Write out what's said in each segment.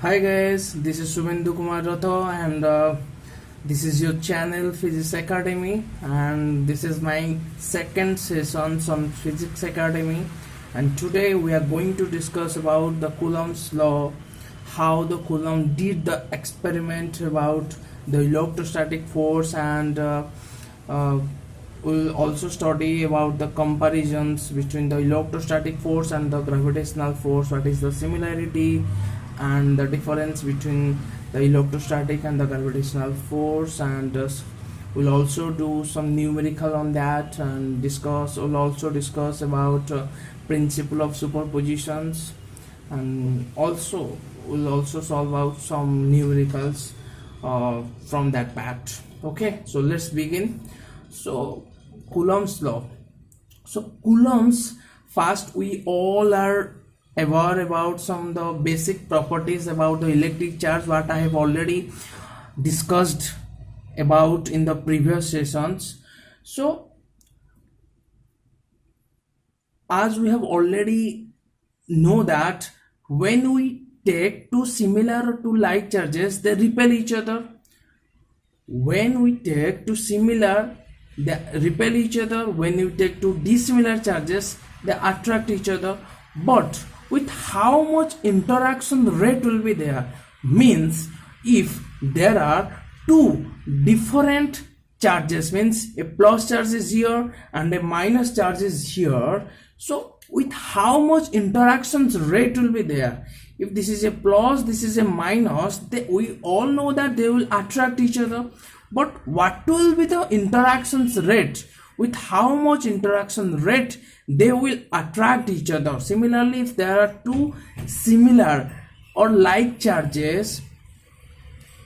Hi guys, this is Subhendu Kumar Ratho and this is your channel Physics Academy, and this is my second session on Physics Academy, and today we are going to discuss about the Coulomb's law, how the Coulomb did the experiment about the electrostatic force, and we'll also study about the comparisons between the electrostatic force and the gravitational force, what is the similarity and the difference between the electrostatic and the gravitational force, and we'll also do some numerical on that and we'll also discuss about principle of superpositions, and also we'll also solve out some numericals from that part. Okay, so let's begin. So Coulomb's law. So Coulomb's, first we all are aware about some of the basic properties about the electric charge, what I have already discussed about in the previous sessions. So as we have already know that when we take two similar or two like charges, they repel each other. When we take two similar, they repel each other. When you take two dissimilar charges, they attract each other. But with how much interaction rate will be there, means if there are two different charges, means a plus charge is here and a minus charge is here, so with how much interactions rate will be there. If this is a plus, this is a minus, we all know that they will attract each other. But what will be the interactions rate? With how much interaction rate they will attract each other. Similarly, if there are two similar or like charges,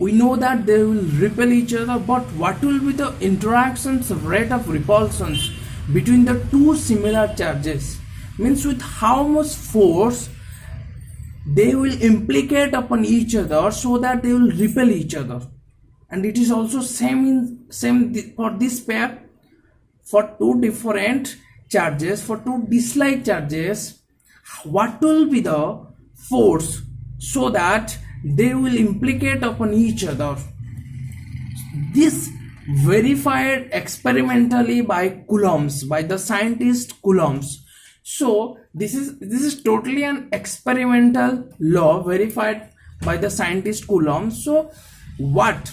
we know that they will repel each other, but what will be the interactions rate of repulsions between the two similar charges? Means with how much force they will implicate upon each other so that they will repel each other. And it is also same for this pair. For two different charges, for two dislike charges, what will be the force so that they will implicate upon each other? This verified experimentally by Coulomb's, by the scientist Coulomb's. So this is totally an experimental law verified by the scientist Coulomb. So what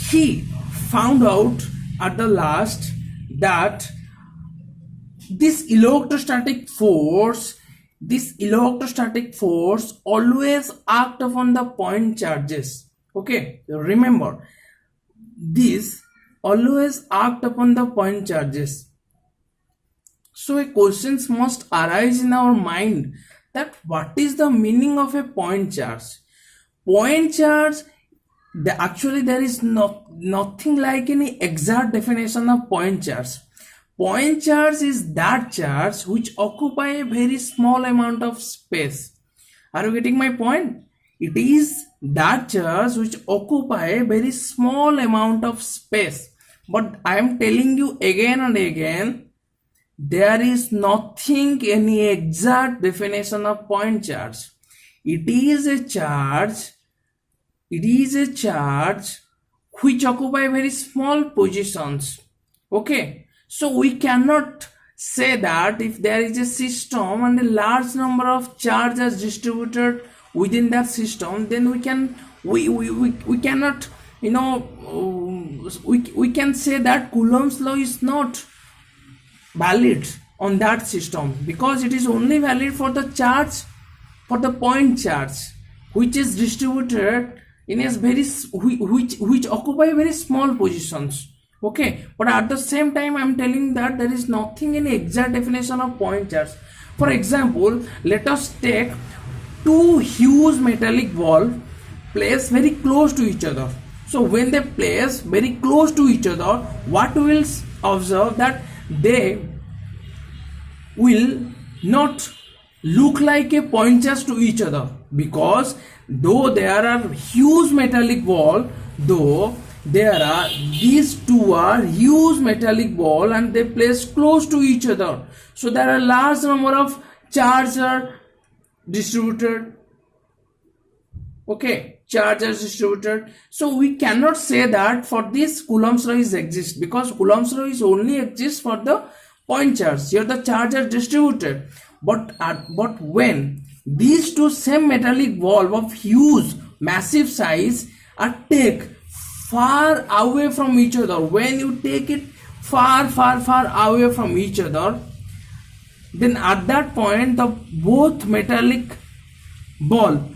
he found out at the last, that this electrostatic force always act upon the point charges. Okay, remember, this always act upon the point charges. So a questions must arise in our mind, that what is the meaning of a point charge? Point charge, actually there is nothing like any exact definition of point charge. Point charge is that charge which occupy a very small amount of space. Are you getting my point? It is that charge which occupy a very small amount of space. But I am telling you again and again, there is nothing any exact definition of point charge. It is a charge which occupy very small positions. Okay, so we cannot say that if there is a system and a large number of charges distributed within that system, then we cannot, we can say that Coulomb's law is not valid on that system, because it is only valid for the charge, for the point charge, which is distributed in a very which occupy very small positions. Okay, but at the same time I am telling that there is nothing in exact definition of point charge. For example, let us take two huge metallic balls placed very close to each other. So when they place very close to each other, what we will observe, that they will not look like a point charge to each other, because though there are huge metallic ball, these two are huge metallic ball and they placed close to each other, so there are large number of charges are distributed Okay, charge is distributed. So we cannot say that for this Coulomb's law is exist, because Coulomb's law is only exists for the point charge. Here the charge are distributed. But when these two same metallic ball of huge massive size are take far away from each other, when you take it far away from each other, then at that point the both metallic ball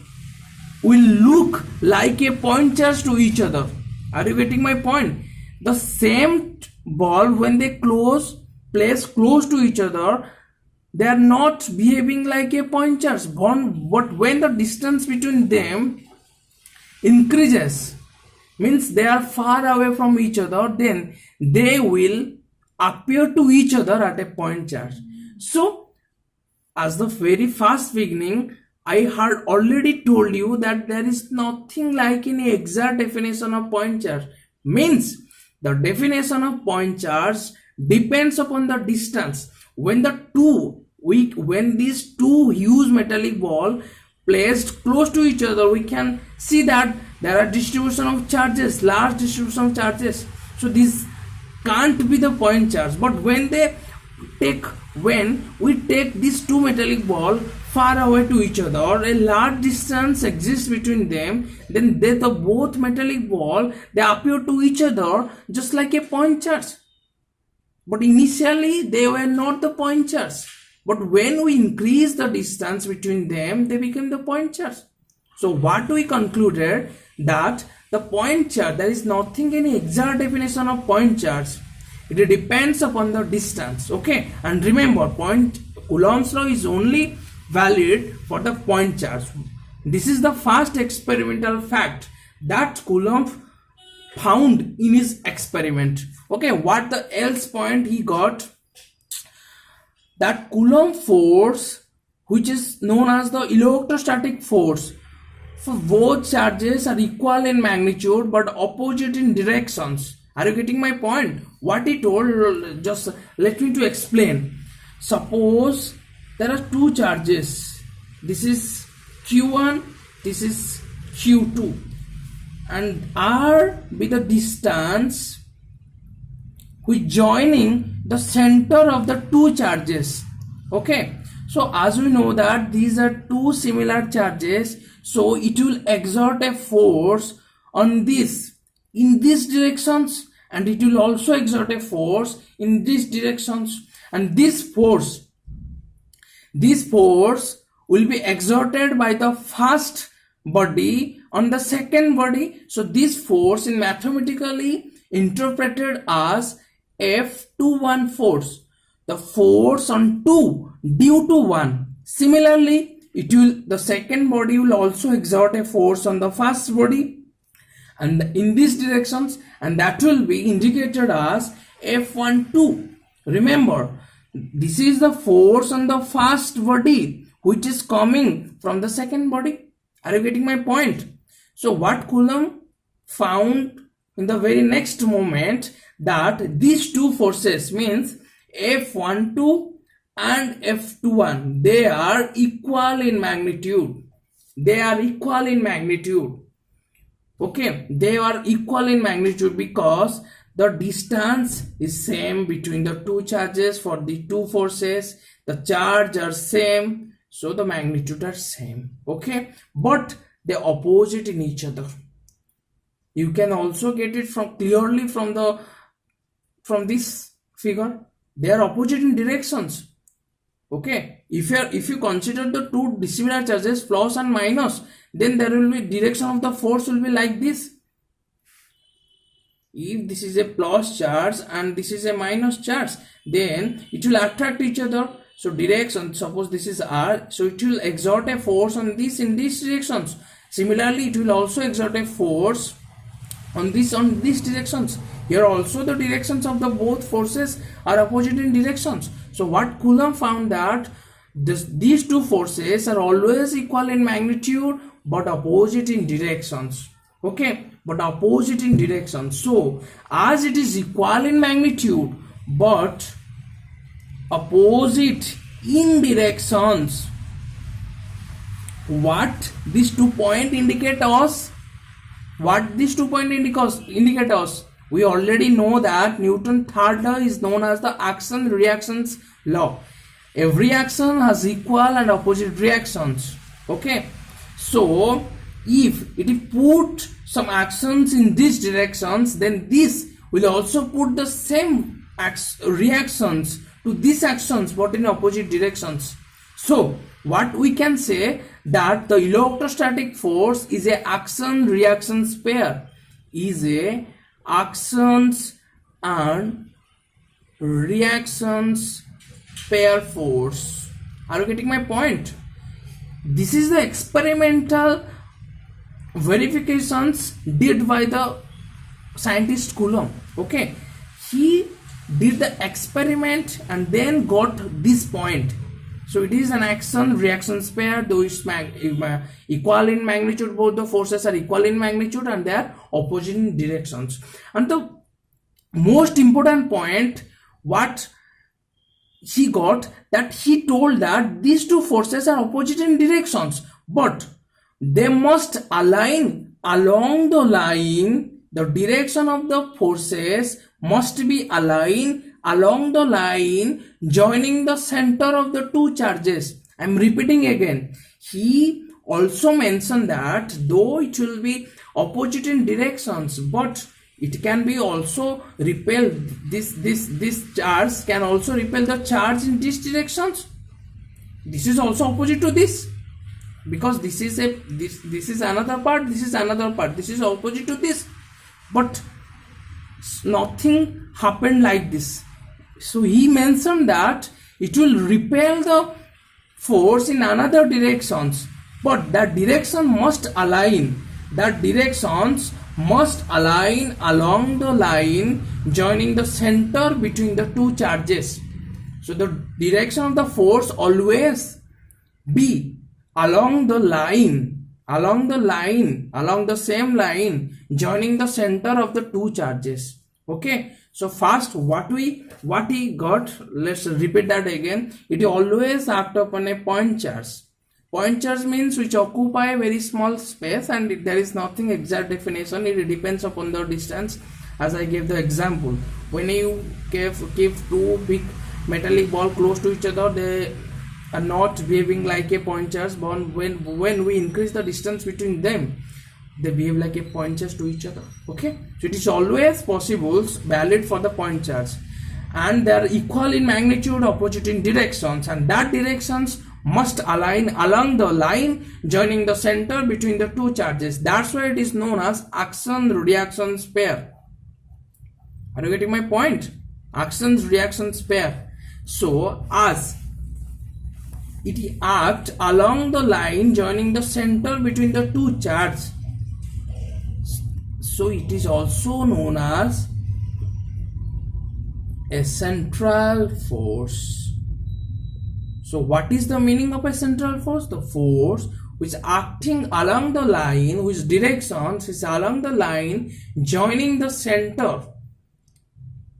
will look like a point charge to each other. Are you getting my point? The same ball, when they place close to each other, they are not behaving like a point charge. But when the distance between them increases, means they are far away from each other, then they will appear to each other at a point charge. So as the very first beginning, I had already told you that there is nothing like any exact definition of point charge. Means the definition of point charge depends upon the distance. When these two huge metallic ball placed close to each other, we can see that there are distribution of charges, large distribution of charges. So this can't be the point charge. But when we take these two metallic ball far away to each other, or a large distance exists between them, then the both metallic ball, they appear to each other just like a point charge. But initially they were not the point charge. But when we increase the distance between them, they become the point charge. So what we concluded, that the point charge, there is nothing any exact definition of point charge. It depends upon the distance. Okay, and remember, Coulomb's law is only valid for the point charge. This is the first experimental fact that Coulomb found in his experiment. Okay, what the else point he got? That Coulomb force, which is known as the electrostatic force, for both charges are equal in magnitude but opposite in directions. Are you getting my point? What he told, just let me to explain. Suppose there are two charges. This is Q1, this is Q2, and R be the distance which joining the center of the two charges. Okay, so as we know that these are two similar charges, so it will exert a force on this in these directions, and it will also exert a force in these directions, and this force will be exerted by the first body on the second body. So this force is mathematically interpreted as F21 force, the force on 2 due to 1. Similarly, the second body will also exert a force on the first body and in these directions, and that will be indicated as F12. Remember, this is the force on the first body which is coming from the second body. Are you getting my point? So what Coulomb found in the very next moment, that these two forces, means F12 and F21, they are equal in magnitude. Okay, they are equal in magnitude because the distance is same between the two charges. For the two forces, the charge are same, so the magnitude are same. Okay, but they are opposite in each other. You can also get it clearly from this figure. They are opposite in directions. Okay, if you consider the two dissimilar charges, plus and minus, then there will be direction of the force will be like this. If this is a plus charge and this is a minus charge, then it will attract each other. So direction, suppose this is R, so it will exert a force on this in these directions. Similarly, it will also exert a force on these directions. Here also the directions of the both forces are opposite in directions. So what Coulomb found, that these two forces are always equal in magnitude but opposite in directions. Okay, but opposite in directions. So as it is equal in magnitude but opposite in directions, what these 2 points indicate us? What these 2 points indicate us? We already know that Newton's third law is known as the action reactions law. Every action has equal and opposite reactions. Okay, so if it put some actions in these directions, then this will also put the same reactions to these actions but in opposite directions. So what we can say that the electrostatic force is a action reactions pair, is a actions and reactions pair force. Are you getting my point? This is the experimental verifications did by the scientist Coulomb. Okay, he did the experiment and then got this point. So it is an action reactions pair, though it's equal in magnitude. Both the forces are equal in magnitude and they are opposite in directions. And the most important point what he got, that he told that these two forces are opposite in directions, but they must align along the line. The direction of the forces must be aligned along the line joining the center of the two charges. I am repeating again. He also mentioned that though it will be opposite in directions, but it can be also repel this charge can also repel the charge in these directions. This is also opposite to this, because this is another part, this is another part, this is opposite to this, but nothing happened like this. So he mentioned that it will repel the force in another directions, but that direction must align. That directions must align along the line joining the center between the two charges. So the direction of the force always be along the same line joining the center of the two charges. Okay, so first what he got, let's repeat that again. It always act upon a point charge. Point charge means which occupy a very small space and there is nothing exact definition. It depends upon the distance, as I gave the example. When you keep two big metallic ball close to each other, they are not behaving like a point charge, but when we increase the distance between them, they behave like a point charge to each other. Okay, so it is always possible, valid for the point charge, and they are equal in magnitude, opposite in directions, and that directions must align along the line joining the center between the two charges. That's why it is known as action reactions pair. Are you getting my point? Actions reactions pair. So as it acts along the line joining the center between the two charges, so it is also known as a central force. So what is the meaning of a central force? The force which is acting along the line, whose directions is along the line joining the center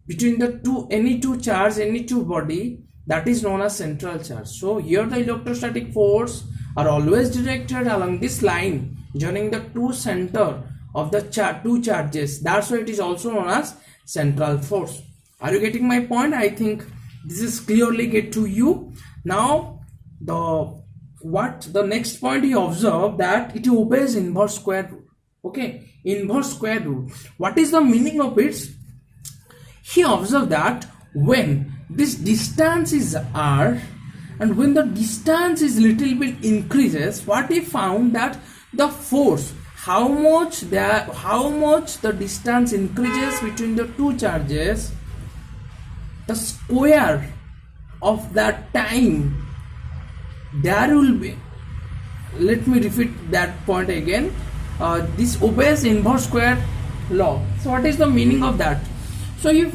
between the any two charge, any two body, that is known as central charge. So here the electrostatic force are always directed along this line joining the two center of the two charges. That's why it is also known as central force. Are you getting my point? I think this is clearly get to you. Now the next point he observed that it obeys inverse square rule. Okay, inverse square rule. What is the meaning of it? He observed that when this distance is r and when the distance is little bit increases, what he found that the force, how much the distance increases between the two charges, the square of that time, there will be, let me repeat that point again, this obeys inverse square law. So what is the meaning of that? So you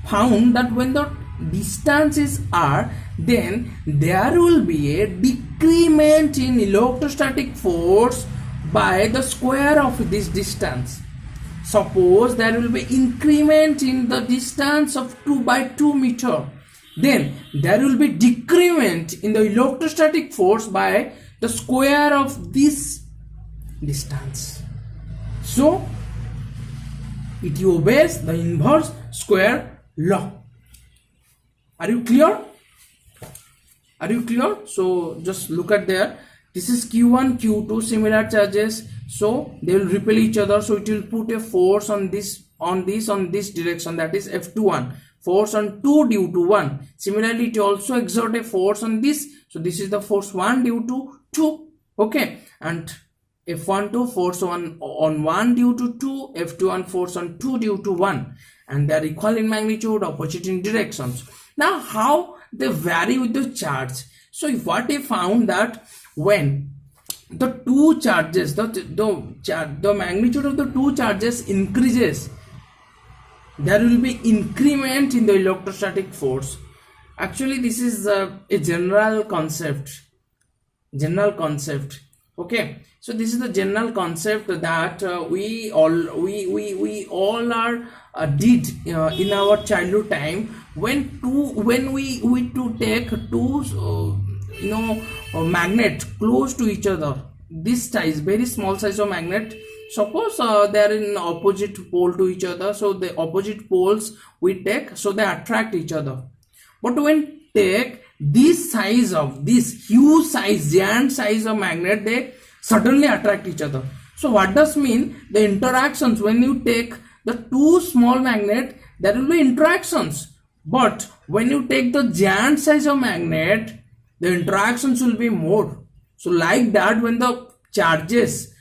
found that when the distance is r, then there will be a decrement in electrostatic force by the square of this distance. Suppose there will be increment in the distance of 2 by 2 meter, then there will be decrement in the electrostatic force by the square of this distance. So it obeys the inverse square law. Are you clear? Are you clear? So just look at there. This is Q1, Q2, similar charges. So they will repel each other. So it will put a force on this direction, that is F21. Force on 2 due to 1. Similarly, it also exert a force on this. So this is the force 1 due to 2. Okay. And F12 force on 1 due to 2. F21 force on 2 due to 1. And they are equal in magnitude, opposite in directions. Now, how they vary with the charge? So what they found that when the two charges, the magnitude of the two charges increases, there will be increment in the electrostatic force. Actually, this is a general concept. Okay, so this is the general concept that we all are did in our childhood time, when we take two magnet close to each other. This size, very small size of magnet, suppose they are in opposite pole to each other, so the opposite poles we take, so they attract each other. But when take this size of this huge size, giant size of magnet, they suddenly attract each other. So what does mean? The interactions, when you take the two small magnet, there will be interactions. But when you take the giant size of magnet, the interactions will be more. So like that, when the charges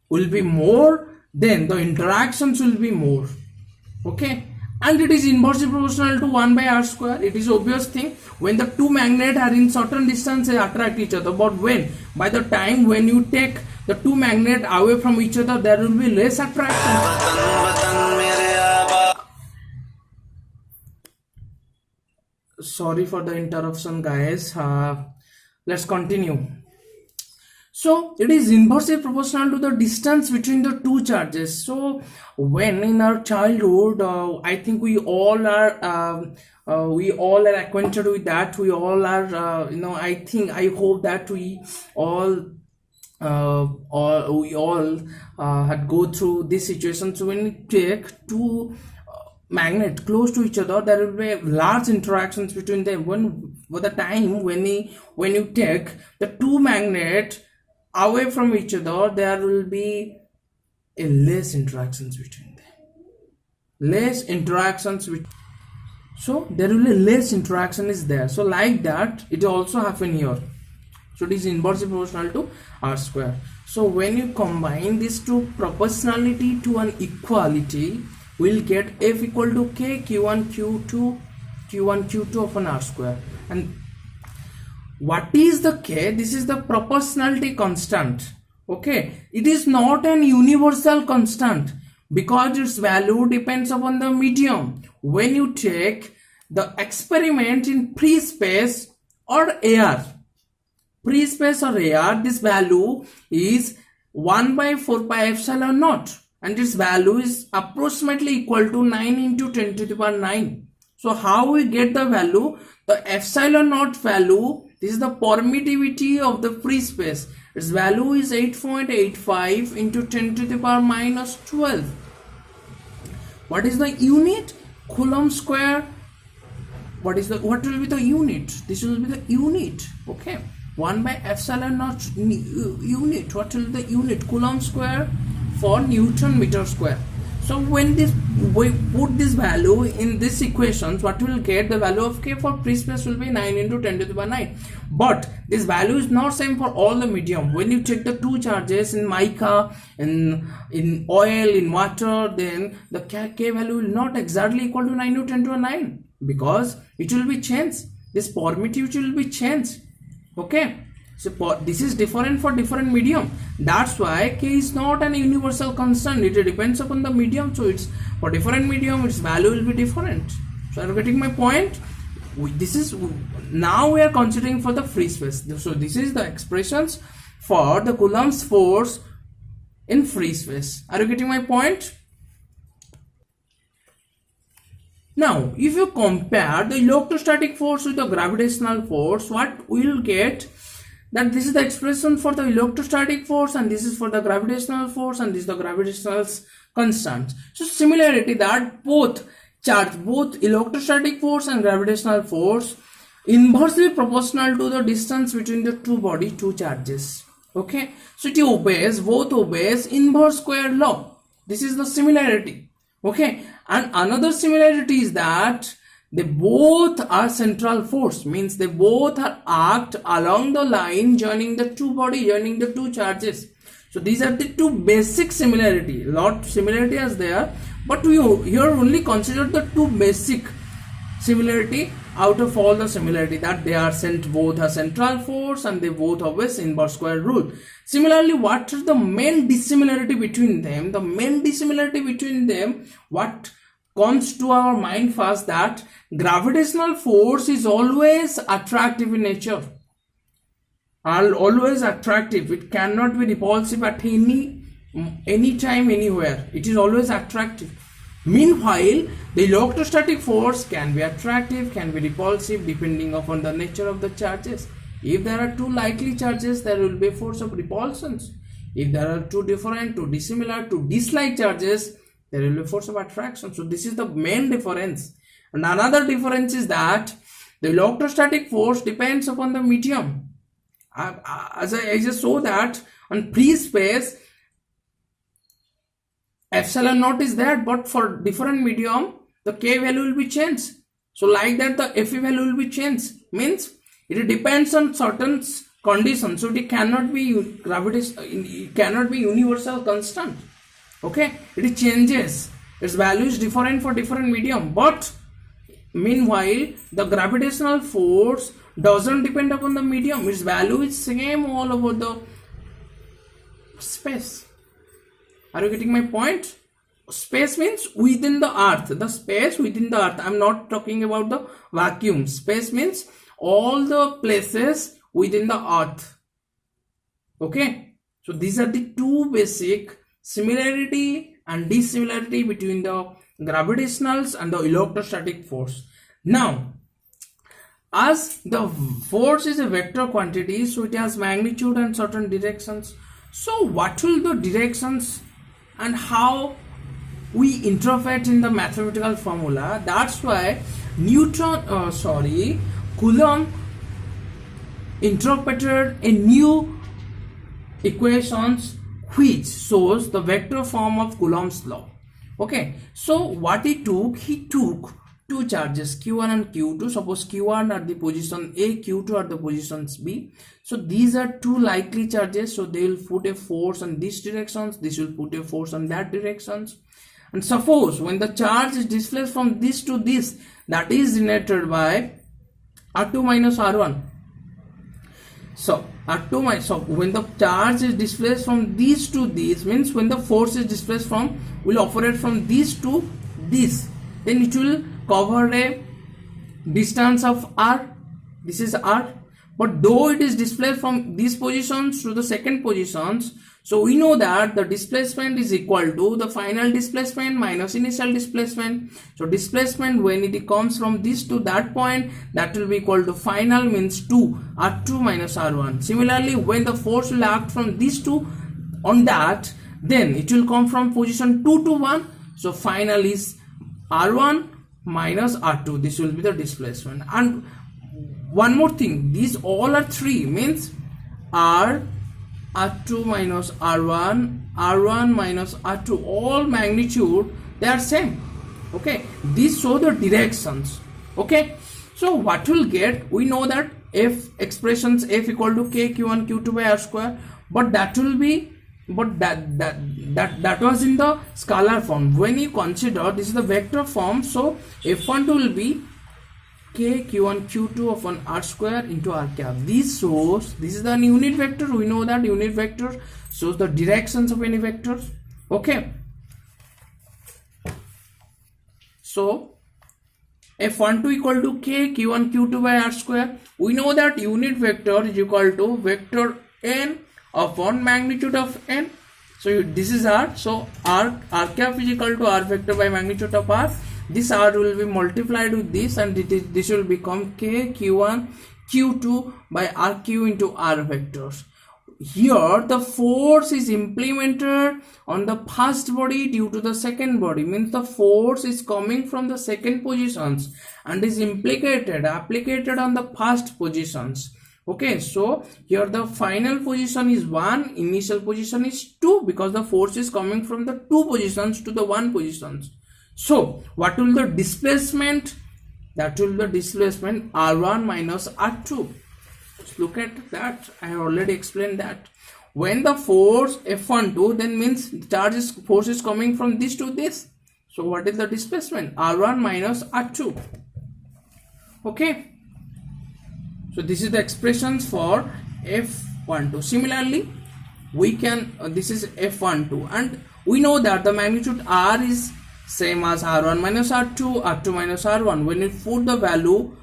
will be more, then the interactions will be more. Okay, and it is inversely proportional to 1 by r square. It is obvious thing. When the two magnets are in certain distance, they attract each other. But when, by the time when you take the two magnets away from each other, there will be less attraction. Sorry for the interruption, guys. Let's continue. So it is inversely proportional to the distance between the two charges. So when in our childhood, I think we all are acquainted with that. We all are, I hope that we all had go through this situation. So when we take two magnet close to each other, there will be large interactions between them. When by the time when you take the two magnet away from each other, there will be a less interactions between them. So there will be less interaction is there. So like that, it also happen here. So it is inversely proportional to r square. So when you combine these two proportionality to an equality, we'll get F equal to K Q1 Q2 upon r square. And what is the K? This is the proportionality constant. Okay, it is not an universal constant because its value depends upon the medium. When you take the experiment in free space or air, this value is 1 by 4 pi epsilon naught, and its value is approximately equal to 9 into 10 to the power 9. So how we get the value? The epsilon naught value, this is the permittivity of the free space. Its value is 8.85 into 10 to the power minus 12. What is the unit? Coulomb square. What will be the unit? This will be the unit. Okay. 1 by epsilon naught unit. What will be the unit? Coulomb square for Newton meter square. So when we put this value in this equations, what we will get? The value of K for free space will be 9 into 10 to the power 9. But this value is not same for all the medium. When you check the two charges in mica, in oil, in water, then the K value will not exactly equal to 9 to 10 to the power 9, because it will be changed. This permittivity will be changed. Okay. So this is different for different medium. That's why K is not an universal constant. It depends upon the medium. So it's for different medium, its value will be different. So I'm getting my point. Now we are considering for the free space. So this is the expressions for the Coulomb's force in free space. Are you getting my point? Now, if you compare the electrostatic force with the gravitational force, what we will get? that this is the expression for the electrostatic force and this is for the gravitational force and this is the gravitational constant. So similarity that both electrostatic force and gravitational force inversely proportional to the distance between the two charges. Okay, so both obeys inverse square law. This is the similarity. Okay, and another similarity is that they both are central force, means they both are act along the line joining the two charges. So these are the two basic similarity. Lot similarity is there, but we here only consider the two basic similarity out of all the similarity, that they are both are central force and they both obeys inverse square rule. Similarly, what is the main dissimilarity between them? The main dissimilarity between them, what comes to our mind first, that gravitational force is always attractive in nature, always attractive. It cannot be repulsive at any time, anywhere. It is always attractive. Meanwhile, the electrostatic force can be attractive, can be repulsive, depending upon the nature of the charges. If there are two likely charges, there will be a force of repulsion. If there are two different, two dissimilar, two dislike charges, there will be a force of attraction. So this is the main difference. And another difference is that the electrostatic force depends upon the medium. As I just saw that on free space, epsilon naught is there, but for different medium, the K value will be changed. So like that, the Fe value will be changed. Means it depends on certain conditions. So it cannot be it cannot be universal constant. Okay, it changes. Its value is different for different medium. But meanwhile, the gravitational force doesn't depend upon the medium. Its value is same all over the space. Are you getting my point? Space means within the earth. The space within the earth. I'm not talking about the vacuum. Space means all the places within the earth. Okay. So these are the two basic similarity and dissimilarity between the gravitational and the electrostatic force. Now, as the force is a vector quantity, so it has magnitude and certain directions. So what will the directions and how we interpret in the mathematical formula? That's why Coulomb interpreted a new equations which shows the vector form of Coulomb's law. Okay, so what he took two charges Q1 and Q2. Suppose Q1 at the position A, Q2 at the positions B. So these are two likely charges, so they will put a force on these directions, this will put a force on that directions. And suppose when the charge is displaced from this to this, that is denoted by R2 minus R1. So when the charge is displaced from these to these, means when the force is displaced from, will operate from this to this, then it will cover a distance of R. This is R. But though it is displaced from these positions to the second positions, so we know that the displacement is equal to the final displacement minus initial displacement. So displacement when it comes from this to that point, that will be equal to final, means 2 R2 minus R1. Similarly, when the force will act from this to on that, then it will come from position 2 to 1. So final is R1 minus R2. This will be the displacement. And one more thing, these all are 3, means R2 minus R1, R1 minus R2, all magnitude, they are same. Okay, these show the directions. Okay, so what we'll get, we know that F expressions F equal to K Q1 Q2 by R square, but that will be, but that was in the scalar form. When you consider this is the vector form, so F12 will be K Q1 Q2 upon R square into R cap. This shows, this is the unit vector. We know that unit vector shows the directions of any vectors. Okay, so F12 equal to K Q1 Q2 by R square. We know that unit vector is equal to vector n upon magnitude of n. So this is R. So R cap is equal to R vector by magnitude of R. This R will be multiplied with this, and this will become K Q1 q2 by rq into r vectors. Here the force is implemented on the first body due to the second body, means the force is coming from the second positions and is applied on the first positions. Okay, so here the final position is 1, initial position is 2, because the force is coming from the 2 positions to the 1 positions. So what will the displacement? That will be the displacement r1 minus r2. Look at that, I have already explained that. When the force F12, then means the force is coming from this to this. So what is the displacement? R1 minus R2. Okay. So this is the expressions for F12. Similarly, we can, this is F12, and we know that the magnitude R is same as R1 minus R2, R2 minus R1. When you put the value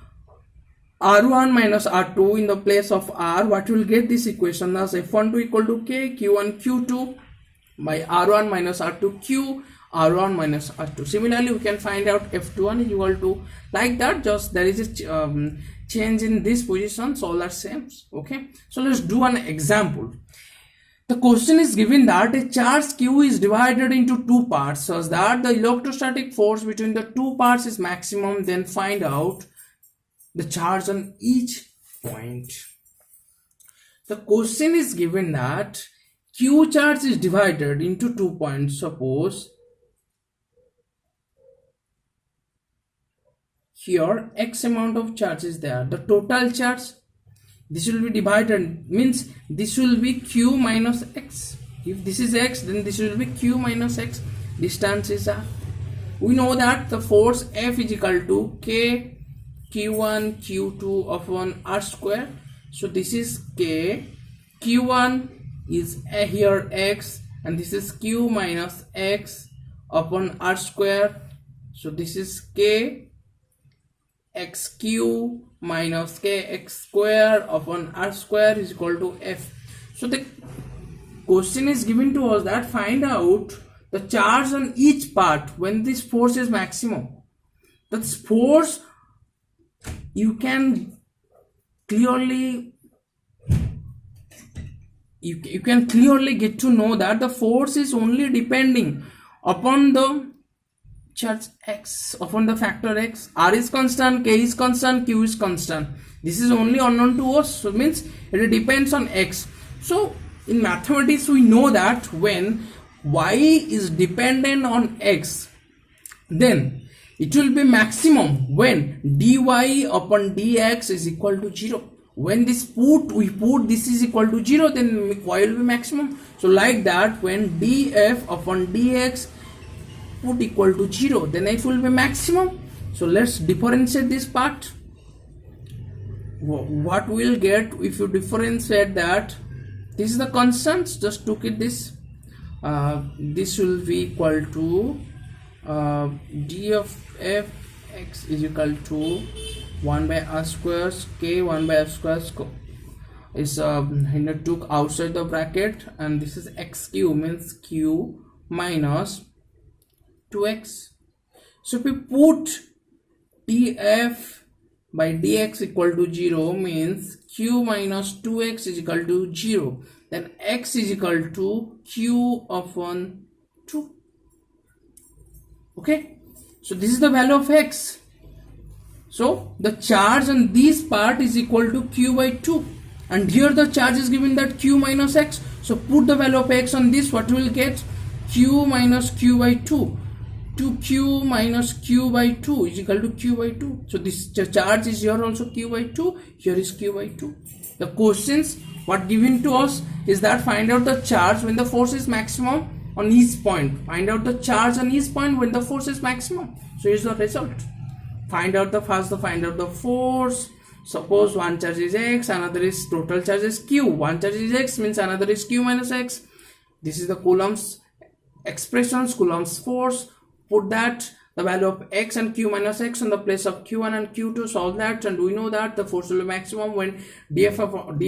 R1 minus R2 in the place of R, what will get this equation as F12 equal to K, Q1 Q2 by R1 minus R2 Q, R1 minus R2. Similarly, we can find out F21 is equal to, like that, just there is a change in this position, so all are same. Okay, so let's do an example. The question is given that a charge Q is divided into 2 parts such that the electrostatic force between the 2 parts is maximum. Then find out the charge on each point. The question is given that Q charge is divided into 2 points. Suppose here X amount of charge is there, the total charge, this will be divided, means this will be Q minus X. If this is X, then this will be Q minus X. Distance is R. We know that the force F is equal to K Q1 Q2 upon R square. So this is K, Q1 is here X, and this is Q minus X upon R square. So this is K XQ minus KX square upon R square is equal to F. So the question is given to us that find out the charge on each part when this force is maximum. That's force you can clearly get to know that the force is only depending upon the charge X, upon the factor X. R is constant, K is constant, Q is constant. This is only unknown to us, so means it depends on X. So in mathematics we know that when Y is dependent on X, then it will be maximum when dy upon dx is equal to 0. When we put this is equal to 0, then y will be maximum. So like that, when df upon dx put equal to 0, then f will be maximum. So let's differentiate this part. What we'll get if you differentiate that, this is the constants, just took it this. This will be equal to d of f x is equal to 1 by r square k 1 by r square is took outside the bracket, and this is xq means q minus 2x. So if we put df by dx equal to 0 means q minus 2x is equal to 0, then x is equal to q upon 2. Okay, so this is the value of x. So the charge on this part is equal to q by 2, and here the charge is given that q minus x. So put the value of x on this, what we will get? Q minus q by 2. 2q minus q by 2 is equal to q by 2. So this charge is here also q by 2, here is q by 2. The questions what given to us is that find out the charge when the force is maximum on each point. Find out the charge on each point when the force is maximum. So here's the result. Find out the force. Suppose one charge is x, another is total charge is q. One charge is x means another is q minus x. This is the Coulomb's expressions, Coulomb's force. Put that the value of x and q minus x in the place of q1 and q2, solve that, and we know that the force will be maximum when df upon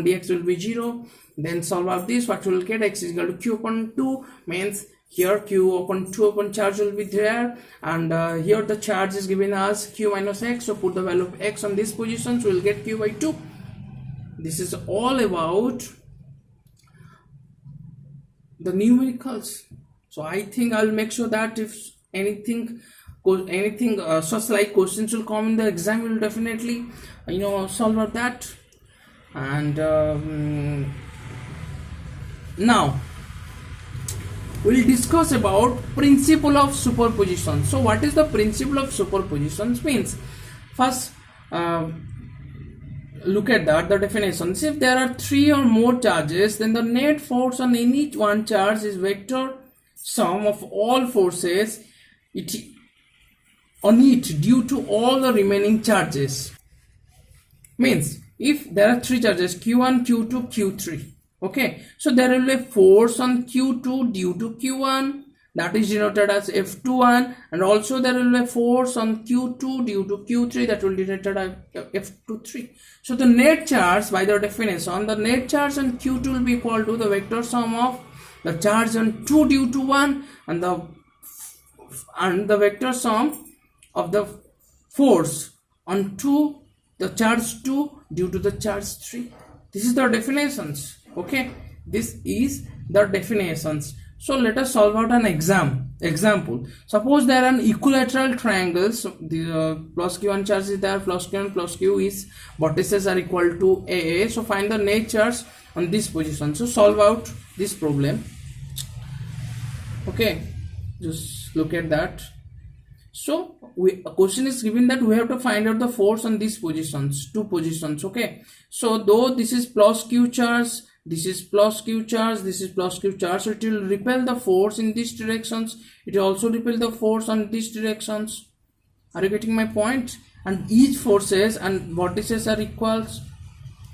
dx will be 0. Then solve out this, what we will get? X is equal to q upon 2 means here q upon 2 upon charge will be there, and here the charge is given as q minus x, so put the value of x on this position, so we'll get q by 2. This is all about the numericals. So I think I'll make sure that if anything such like questions will come in the exam, will definitely solve that. And now we'll discuss about principle of superposition. So what is the principle of superposition means? First, look at that, the definitions. If there are 3 or more charges, then the net force on any one charge is vector sum of all forces on it due to all the remaining charges. Means if there are 3 charges, q1, q2, q3, okay, so there will be a force on q2 due to q1, that is denoted as F21, and also there will be a force on q2 due to q3, that will be denoted as F23. So the net charge, by the definition, the net charge on q2 will be equal to the vector sum of the charge on 2 due to 1 and the vector sum of the force on 2, the charge 2 due to the charge 3. This is the definitions. Okay, this is the definitions. So let us solve out an example. Suppose there are equilateral triangles. The plus q1 charge is there, plus q1 plus q is vertices are equal to a. So find the net charge on this position. So solve out this problem. Okay, just look at that. So a question is given that we have to find out the force on these positions, 2 positions. Okay, so though this is plus q charge, this is plus q charge, this is plus q charge, so it will repel the force in these directions, it will also repel the force on these directions. Are you getting my point? And each forces and vertices are equals.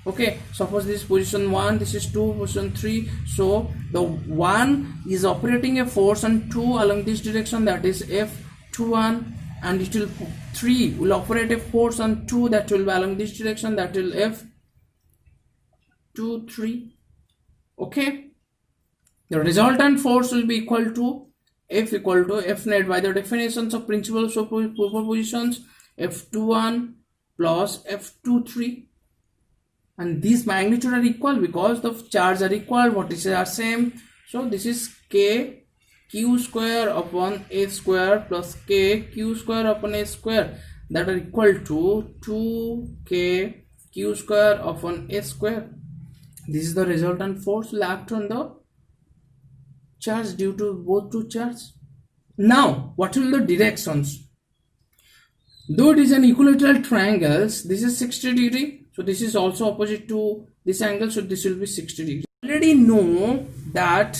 Okay, suppose this position 1, this is 2, position 3, so the 1 is operating a force on 2 along this direction, that is F21, and it will 3 will operate a force on 2 that will be along this direction, that will F23. Okay, the resultant force will be equal to F equal to F net by the definitions of principle of superpositions, F21 plus F23, and these magnitude are equal because the charge are equal, vertices are same. So this is k q square upon a square plus k q square upon a square, that are equal to 2k q square upon a square. This is the resultant force will act on the charge due to both 2 charges. Now what will the directions? Though it is an equilateral triangles, this is 60 degree, so this is also opposite to this angle, so this will be 60 degree. Already know that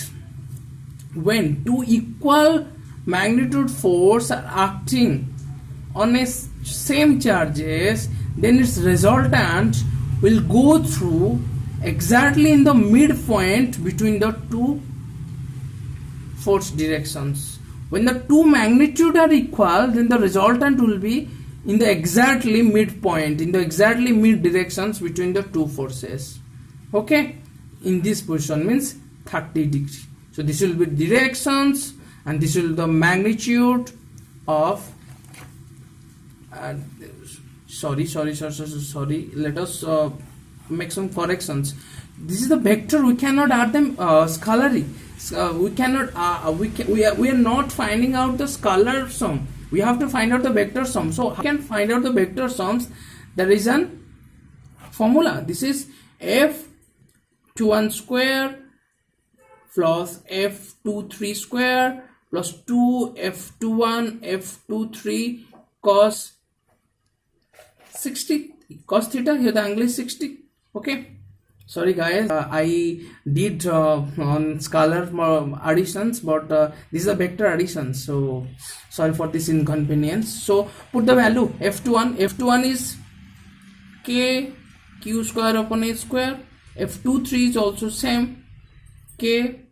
when 2 equal magnitude force are acting on a same charges, then its resultant will go through exactly in the midpoint between the 2 force directions. When the 2 magnitude are equal, then the resultant will be in the exactly midpoint, in the exactly mid directions between the 2 forces. Okay, in this position means 30 degree. So this will be directions, and this will be the magnitude of sorry, let us make some corrections. This is the vector, we cannot add them scalary. We are not finding out the scalar sum, we have to find out the vector sum. So how can find out the vector sums? There is an formula. This is F21 square plus F23 square plus 2 F21 F23 cos 60 cos theta. Here the angle is 60. Okay, sorry guys, I did on scalar additions, but this is a vector addition, so sorry for this inconvenience. So put the value F21 is k q square upon a square, F23 is also same, k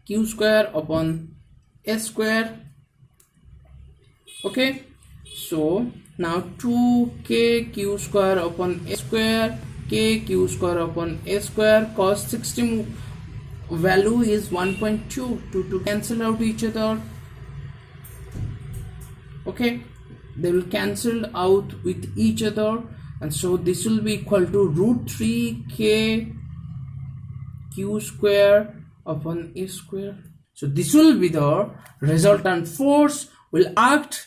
q square upon a square. Okay, so now 2k q square upon a square, k q square upon a square cos 60 value is 1.2 to cancel out each other. Okay, they will cancel out with each other, and so this will be equal to root 3 k q square upon a square. So this will be the resultant force will act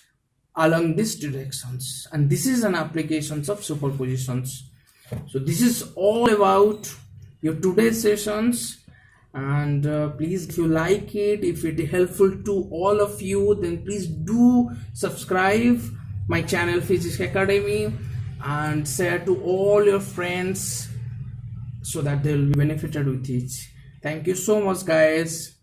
along these directions, and this is an applications of superpositions. So this is all about your today's sessions, and please, if you like it, if it is helpful to all of you, then please do subscribe my channel Physics Academy and share to all your friends so that they will be benefited with it. Thank you so much, guys.